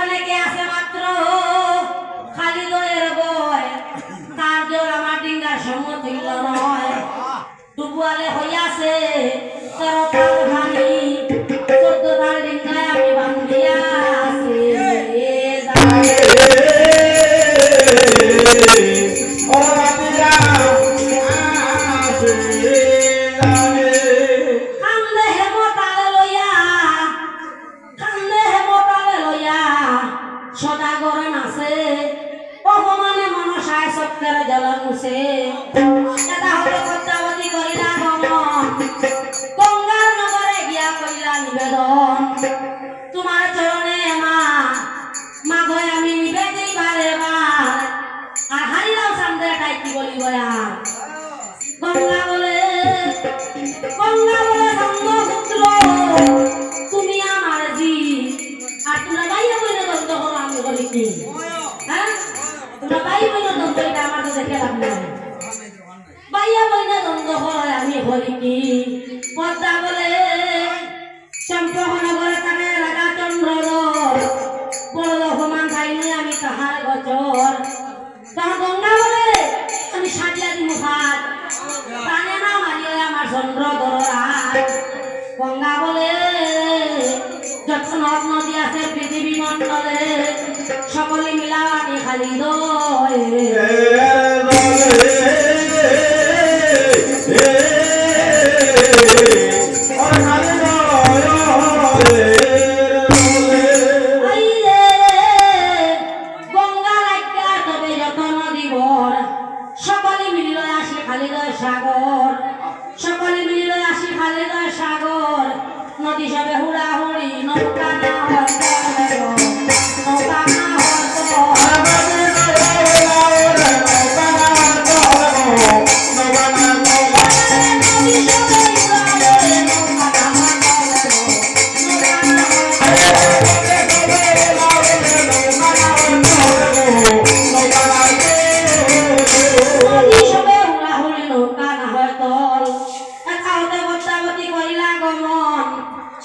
অনেকে আছে মাত্র খালি দয়ের বয় তার জোর আমার ডিঙ্গার সম্মতিল নয় ডুবুয়ালে হইয়াছে 13 তাল ভানি 14 তাল ডিঙ্গায় আমি বান্ধিয়া আছি সদাগরণ আছে অপমানে মনসায় সত্যের জলমুছে এটা হলো পদ্মাবতী করিলা গমন গঙ্গার নগরে গিয়া কইলা নিবেদন তোমার চরণে মা মা গয় আমি নিবেদি বারে বার আর হারিলাও সামনে তাই কি বলিব আর গঙ্গা বলে সঙ্গপুত্র তুমি আমার জি আর তোমরা বাইরে বইলে দন্ত করো আমি বলি কি হ্যাঁ তোমরা বাইরে বইলে দন্ত এটা আমার তো দেখে লাভ নাই বাইরে বইলে দন্ত করো আমি বলি কি পদ্মা বলে চম্পকনগরে থাকে রাজা চন্দ্রধর বড় অপমান খাইনি আমি তাহার গচর তখন গঙ্গা বলে আমি সাজিয়া দি মুখাত প্রাণে না মারিয়ে আমার চন্দ্রধর গঙ্গা বলে যত নদ নদী আছে পৃথিবী মন্ডলে সকলে মিলাওয়ানি খালি দয় গঙ্গা লাগা তবে যত নদী বর সকলে মিলিল আসি খালি দয় সাগর সকলে মিলিল আসি খালি দয় সাগর নদী সবে হুড়া হুড়ি নৌকা না হয় নৌকা না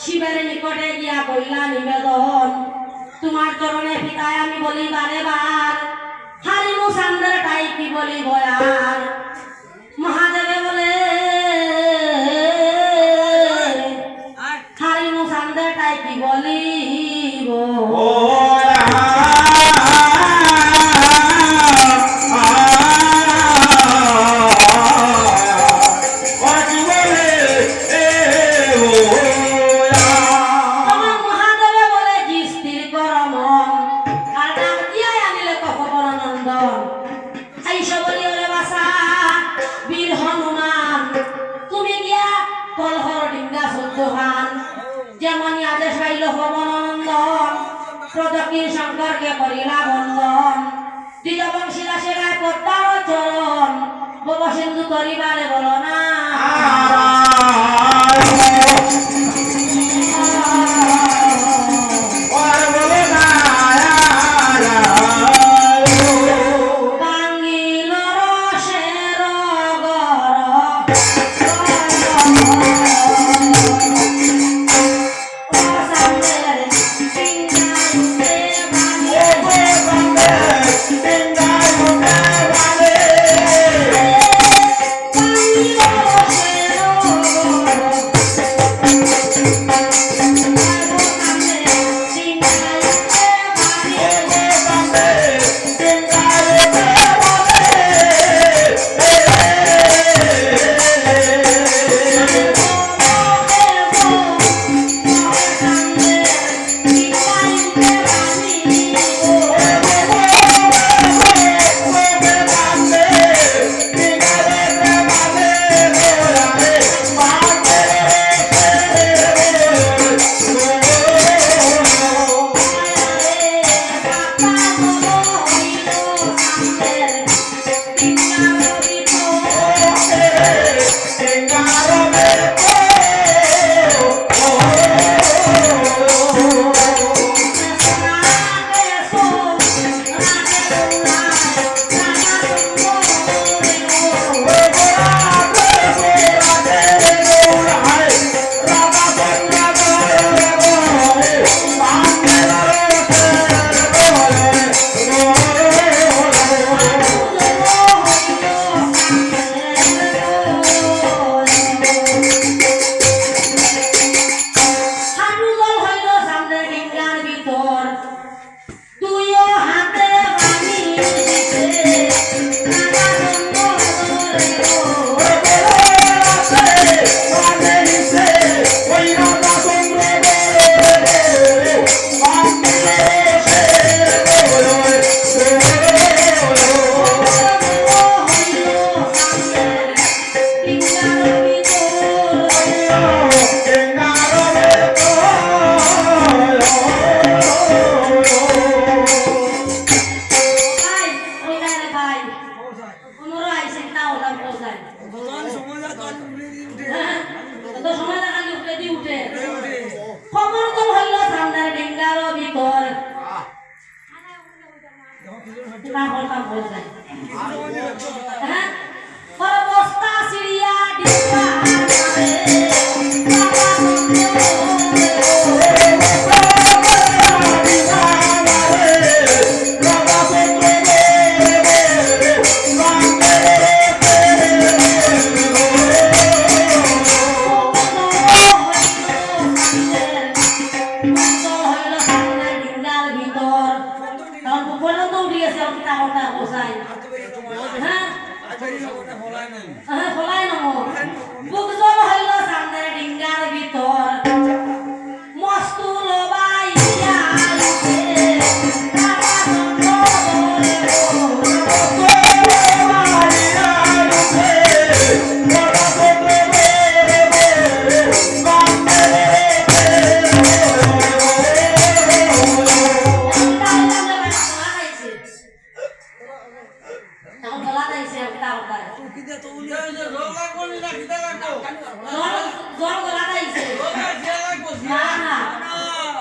শিবের নিকটে গিয়া কইলা নিবেদন তোমার চরণে পিতায় আমি বলি বারে বার হারিমু সান্দের তাই কি বলি বয়ার মহাদেবে বলে হারিমু সান্দের তাই কি বলিব যেমন আদেশ পাইল ভবনন্দন প্রদক্ষিণ শঙ্করকে করিলা বন্দন দ্বিজবংশী দাসে গায় পদ্মার চরণ বব সিন্ধু করিবারে বলো না তারপরটা বল যায় হ্যাঁ পরে বস্তা সিরিয়া ডিবা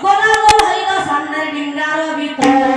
Gona go haido sanne dingaro bito